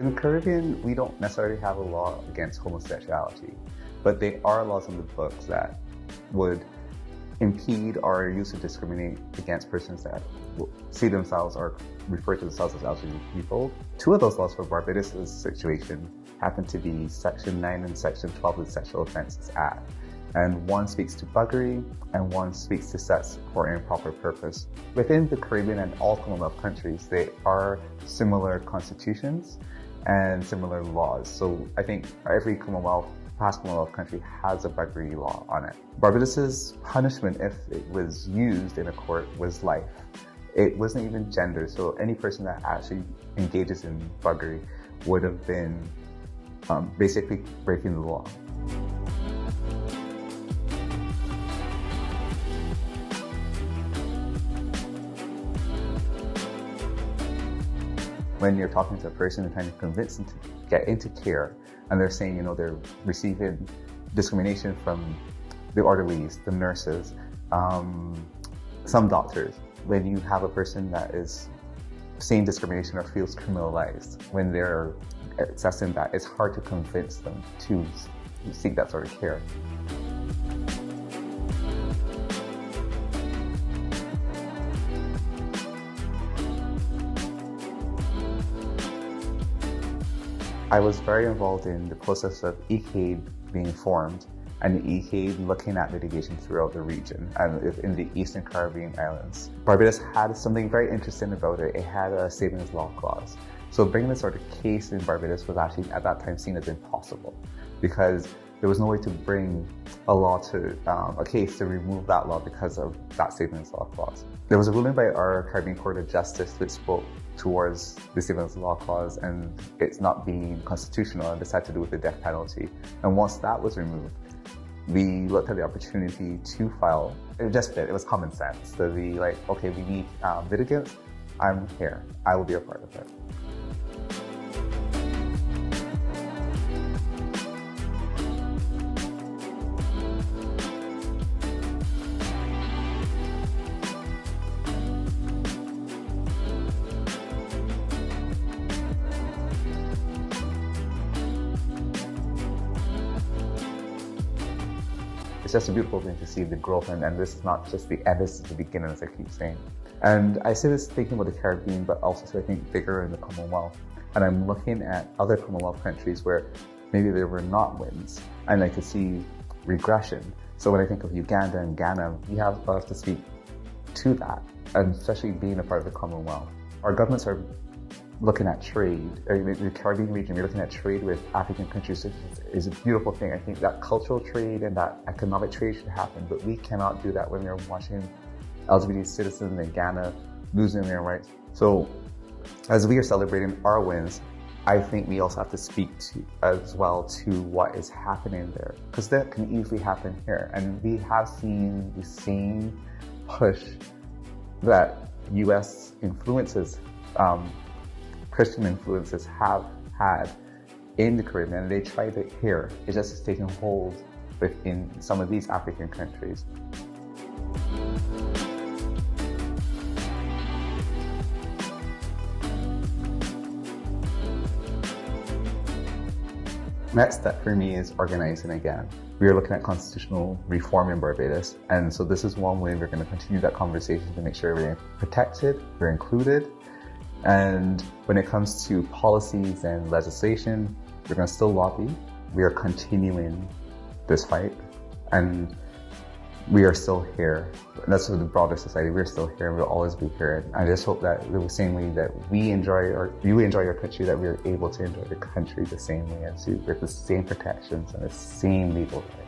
In the Caribbean, we don't necessarily have a law against homosexuality, but there are laws in the books that would impede or use to discriminate against persons that see themselves or refer to themselves as LGBT people. Two of those laws for Barbados' situation happen to be Section 9 and Section 12 of the Sexual Offences Act. And one speaks to buggery and one speaks to sex for improper purpose. Within the Caribbean and all Commonwealth countries, there are similar constitutions and similar laws. So I think every past Commonwealth country has a buggery law on it. Barbados' punishment, if it was used in a court, was life. It wasn't even gender, so any person that actually engages in buggery would have been basically breaking the law. When you're talking to a person and trying to convince them to get into care, and they're saying, they're receiving discrimination from the orderlies, the nurses, some doctors. When you have a person that is seeing discrimination or feels criminalized, when they're accessing that, it's hard to convince them to seek that sort of care. I was very involved in the process of ECAID being formed and ECAID looking at litigation throughout the region and in the Eastern Caribbean islands. Barbados had something very interesting about it. It had a savings law clause. So bringing this sort of case in Barbados was actually at that time seen as impossible because there was no way to bring a case to remove that law because of that savings law clause. There was a ruling by our Caribbean Court of Justice which spoke towards the savings law clause and it's not being constitutional and decided to do with the death penalty. And once that was removed, we looked at the opportunity to file. It just fit. It was common sense to be like, okay, we need litigants. I'm here. I will be a part of it. It's just a beautiful thing to see the growth, and this is not just the end, this is the beginning, as I keep saying. And I say this thinking about the Caribbean, but also I think bigger in the Commonwealth. And I'm looking at other Commonwealth countries where maybe there were not wins, and I could see regression. So when I think of Uganda and Ghana, we have to speak to that, and especially being a part of the Commonwealth. Our governments are looking at trade. The Caribbean region, we're looking at trade with African countries is a beautiful thing. I think that cultural trade and that economic trade should happen, but we cannot do that when we're watching LGBT citizens in Ghana losing their rights. So as we are celebrating our wins, I think we also have to speak as well to what is happening there, because that can easily happen here. And we have seen the same push that US influences, Christian influences have had in the Caribbean, and they tried it here. It's just taking hold within some of these African countries. Next step for me is organizing again. We are looking at constitutional reform in Barbados, and so this is one way we're going to continue that conversation to make sure we're protected, we're included. And when it comes to policies and legislation, we're going to still lobby. We are continuing this fight, and we are still here. And that's for the broader society. We're still here, and we'll always be here. And I just hope that the same way that you enjoy your country, that we're able to enjoy the country the same way as you, with the same protections and the same legal rights.